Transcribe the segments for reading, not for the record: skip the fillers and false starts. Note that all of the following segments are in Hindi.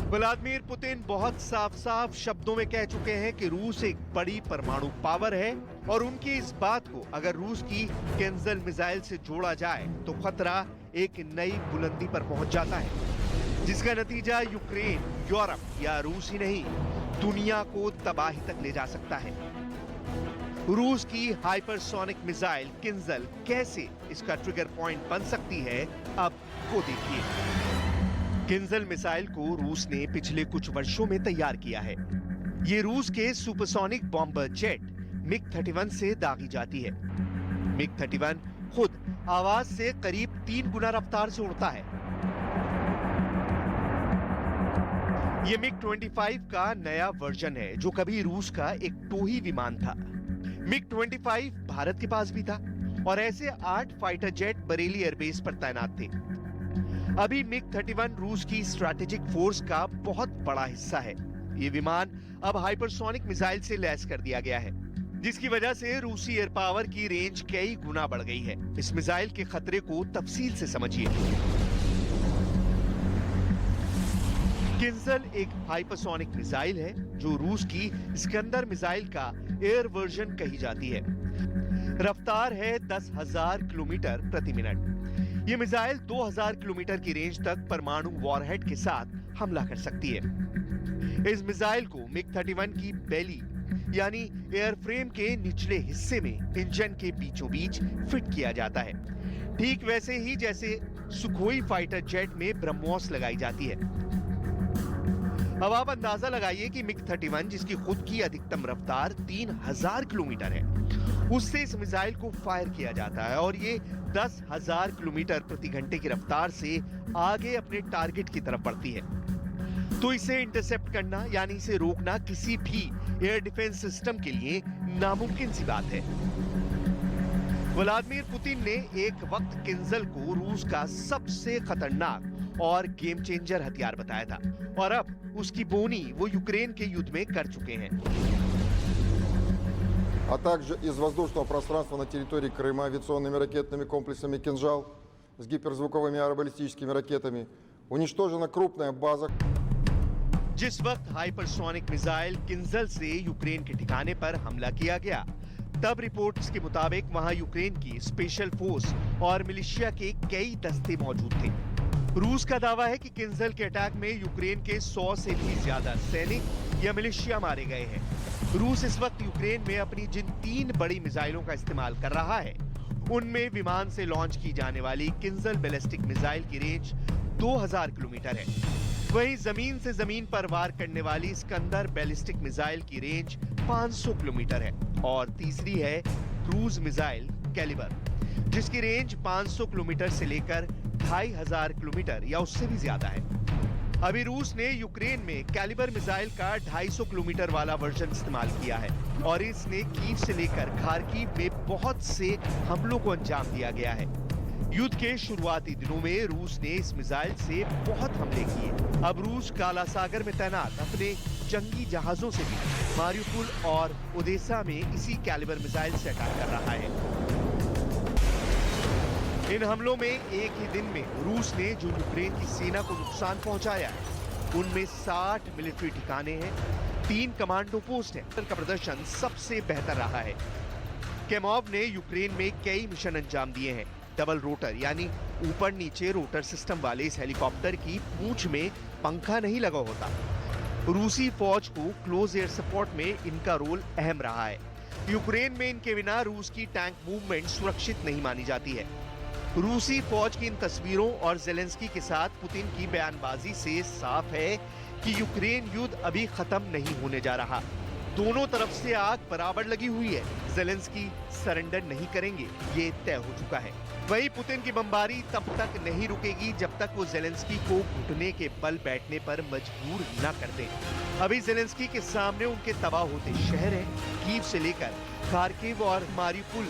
व्लादिमीर पुतिन बहुत साफ साफ शब्दों में कह चुके हैं कि रूस एक बड़ी परमाणु पावर है और उनकी इस बात को अगर रूस की किंजल मिसाइल से जोड़ा जाए तो खतरा एक नई बुलंदी पर पहुंच जाता है, जिसका नतीजा यूक्रेन, यूरोप या रूस ही नहीं दुनिया को तबाही तक ले जा सकता है। रूस की हाइपरसोनिक मिसाइल किंजल कैसे इसका ट्रिगर पॉइंट बन सकती है, अब वो देखिए। किंजल मिसाइल को रूस ने पिछले कुछ वर्षों में तैयार किया है। ये रूस के सुपरसोनिक बॉम्बर जेट मिग-31 से दागी जाती है। मिग-31 खुद आवाज से करीब 3 गुना रफ्तार से उड़ता है। ये मिग-25 का नया वर्जन है जो कभी रूस का एक टोही विमान था। मिग-25 भारत के पास भी था और ऐसे 8 फाइटर जेट बरेली एयरबेस पर तैनात थे। अभी मिग-31 रूस की स्ट्रैटेजिक फोर्स का बहुत बड़ा हिस्सा है। ये विमान अब हाइपरसोनिक मिसाइल से लैस कर दिया गया है, जिसकी वजह से रूसी एयर पावर की रेंज कई गुना बढ़ गई है। इस मिसाइल के खतरे को तफसील से समझिए। किंजल एक हाइपरसोनिक मिसाइल है जो रूस की स्कंदर मिसाइल का एयर वर्जन कही जाती है। रफ्तार है 10,000 किलोमीटर प्रति मिनट। ये मिसाइल 2,000 किलोमीटर की रेंज तक परमाणु वॉरहेड के साथ हमला कर सकती है। इस मिसाइल को मिग-31 की बेली यानी एयरफ्रेम के निचले हिस्से में इंजन के बीचों बीच फिट किया जाता है, ठीक वैसे ही जैसे सुखोई फाइटर जेट में ब्रह्मोस लगाई जाती है। अब आप अंदाजा लगाइए कि मिग-31 जिसकी खुद की अधिकतम रफ्तार 3,000 किलोमीटर है, उससे इस मिसाइल को फायर किया जाता है और ये 10,000 किलोमीटर प्रति घंटे की रफ्तार से आगे अपने टारगेट की तरफ बढ़ती है। तो इसे इंटरसेप्ट करना यानी इसे रोकना किसी भी एयर डिफेंस सिस्टम के लिए नामुमकिन सी बात है। व्लादिमीर पुतिन ने एक वक्त किंजल को रूस का सबसे खतरनाक और गेम चेंजर हथियार बताया था और अब उसकी बोनी वो यूक्रेन के युद्ध में कर चुके हैं। А также из воздушного пространства на территории Крыма авиационными ракетными комплексами «Кинжал» с гиперзвуковыми аэробаллистическими ракетами уничтожена крупная база. जिस वक्त हाइपरसोनिक मिसाइल किंजल से यूक्रेन के ठिकाने पर हमला किया गया, तब रिपोर्ट्स के मुताबिक वहां यूक्रेन की स्पेशल फोर्स और मिलिशिया के कई दस्ते मौजूद थे। रूस का दावा है कि किंजल के अटैक में यूक्रेन के 100 से भी ज्यादा सैनिक या मिलिशिया मारे गए हैं। रूस इस वक्त यूक्रेन में अपनी जिन 3 बड़ी मिसाइलों का इस्तेमाल कर रहा है, उनमें विमान से लॉन्च की जाने वाली किंजल बैलिस्टिक मिसाइल की रेंज 2,000 किलोमीटर है। वहीं जमीन से जमीन पर वार करने वाली स्कंदर बैलिस्टिक मिसाइल की रेंज 500 किलोमीटर है और तीसरी है क्रूज मिसाइल कैलिबर, जिसकी रेंज 500 किलोमीटर से लेकर 2,500 किलोमीटर या उससे भी ज्यादा है। अभी रूस ने यूक्रेन में कैलिबर मिसाइल का 250 किलोमीटर वाला वर्जन इस्तेमाल किया है और इसने कीव से लेकर खार्किव में बहुत से हमलों को अंजाम दिया गया है। युद्ध के शुरुआती दिनों में रूस ने इस मिसाइल से बहुत हमले किए। अब रूस काला सागर में तैनात अपने जंगी जहाजों से भी मारियुपोल और ओडेसा में इसी कैलिबर मिसाइल से अटैक कर रहा है। इन हमलों में एक ही दिन में रूस ने जो यूक्रेन की सेना को नुकसान पहुंचाया है, उनमें 60 मिलिट्री ठिकाने हैं, 3 कमांडो पोस्ट हैं। का प्रदर्शन सबसे बेहतर रहा है। केमोव ने यूक्रेन में कई मिशन अंजाम दिए हैं। डबल रोटर यानी ऊपर नीचे रोटर सिस्टम वाले इस हेलीकॉप्टर की पूंछ में पंखा नहीं लगा होता। रूसी फौज को क्लोज एयर सपोर्ट में इनका रोल अहम रहा है। यूक्रेन में इनके बिना रूस की टैंक मूवमेंट सुरक्षित नहीं मानी जाती है। रूसी फौज की इन तस्वीरों और ज़ेलेंस्की के साथ पुतिन की बयानबाजी से साफ है कि यूक्रेन युद्ध अभी खत्म नहीं होने जा रहा। दोनों तरफ से आग बराबर लगी हुई है। ज़ेलेंस्की सरेंडर नहीं करेंगे, ये तय हो चुका है। वहीं पुतिन की बमबारी तब तक नहीं रुकेगी जब तक वो ज़ेलेंस्की को घुटने के बल बैठने पर मजबूर न कर दें। अभी ज़ेलेंस्की के सामने उनके तबाह होते शहर हैं, कीव से लेकर खार्किव और मारियुपोल।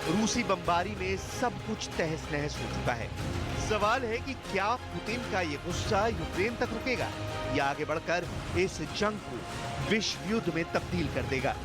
रूसी बमबारी में सब कुछ तहस नहस हो चुका है। सवाल है कि क्या पुतिन का ये गुस्सा यूक्रेन तक रुकेगा या आगे बढ़कर इस जंग को विश्व युद्ध में तब्दील कर देगा।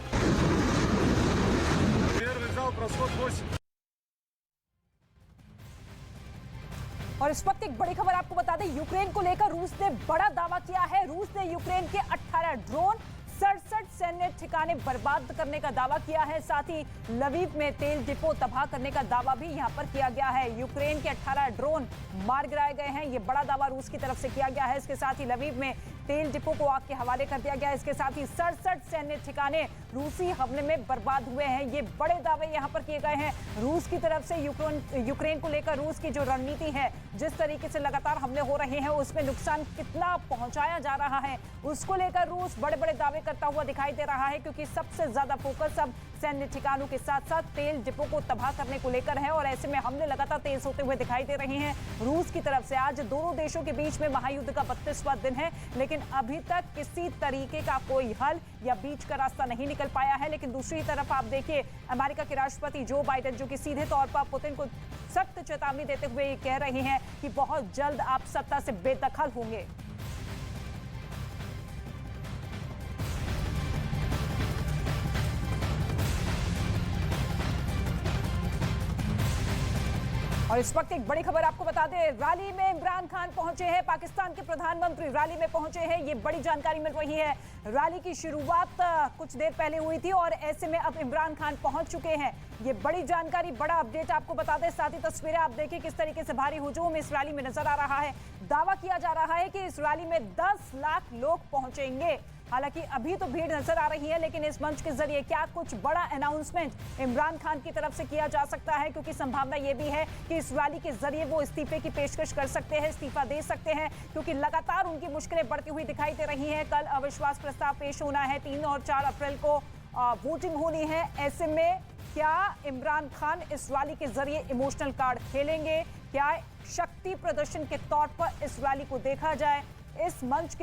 और इस वक्त एक बड़ी खबर आपको बता दें, यूक्रेन को लेकर रूस ने बड़ा दावा किया है। रूस ने यूक्रेन के 18 ड्रोन 67 सैन्य ठिकाने बर्बाद करने का दावा किया है। साथ ही लवीव में तेल डिपो तबाह करने का दावा भी यहां पर किया गया है। यूक्रेन के 18 ड्रोन मार गिराए गए हैं, ये बड़ा दावा रूस की तरफ से किया गया है। इसके साथ ही लवीव में तेल डिपो को आग के हवाले कर दिया गया है। इसके साथ ही 67 सैन्य ठिकाने रूसी हमले में बर्बाद हुए हैं। ये बड़े दावे यहां पर किए गए हैं रूस की तरफ से। यूक्रेन को लेकर रूस की जो रणनीति है, जिस तरीके से लगातार हमले हो रहे हैं, उसमें नुकसान कितना पहुंचाया जा रहा है, उसको लेकर रूस बड़े बड़े दावे करता हुआ दिखाई दे रहा है। क्योंकि सबसे ज्यादा फोकस अब सैन्य ठिकानों के साथ साथ तेल डिपो को तबाह करने को लेकर है और ऐसे में हमले लगातार तेज होते हुए दिखाई दे रहे हैं रूस की तरफ से। आज दोनों देशों के बीच में महायुद्ध का 32वां दिन है, लेकिन अभी तक किसी तरीके का कोई हल या बीच का रास्ता नहीं निकल पाया है। लेकिन दूसरी तरफ आप देखिए, अमेरिका के राष्ट्रपति जो बाइडेन, जो कि सीधे तौर पर पुतिन को सख्त चेतावनी देते हुए ये कह रहे हैं कि बहुत जल्द आप सत्ता से बेदखल होंगे। और इस वक्त एक बड़ी खबर आपको बता दें, रैली में इमरान खान पहुंचे हैं। पाकिस्तान के प्रधानमंत्री रैली में पहुंचे हैं, ये बड़ी जानकारी मिल रही है। रैली की शुरुआत कुछ देर पहले हुई थी और ऐसे में अब इमरान खान पहुंच चुके हैं। ये बड़ी जानकारी, बड़ा अपडेट आपको बता दें। साथ ही तस्वीरें आप देखिए किस तरीके से भारी हुजूम इस रैली में नजर आ रहा है। दावा किया जा रहा है कि इस रैली में 10 लाख लोग पहुंचेंगे। हालांकि अभी तो भीड़ नजर आ रही है, लेकिन इस मंच के जरिए क्या कुछ बड़ा अनाउंसमेंट इमरान खान की तरफ से किया जा सकता है? क्योंकि संभावना यह भी है कि इस रैली के जरिए वो इस्तीफे की पेशकश कर सकते हैं, इस्तीफा दे सकते हैं, क्योंकि लगातार उनकी मुश्किलें बढ़ती हुई दिखाई दे रही हैं। कल अविश्वास प्रस्ताव पेश होना है, 3 और 4 अप्रैल को वोटिंग होनी है। ऐसे में क्या इमरान खान इस रैली के जरिए इमोशनल कार्ड खेलेंगे? क्या शक्ति प्रदर्शन के तौर पर इस रैली को देखा जाए? इस मंच के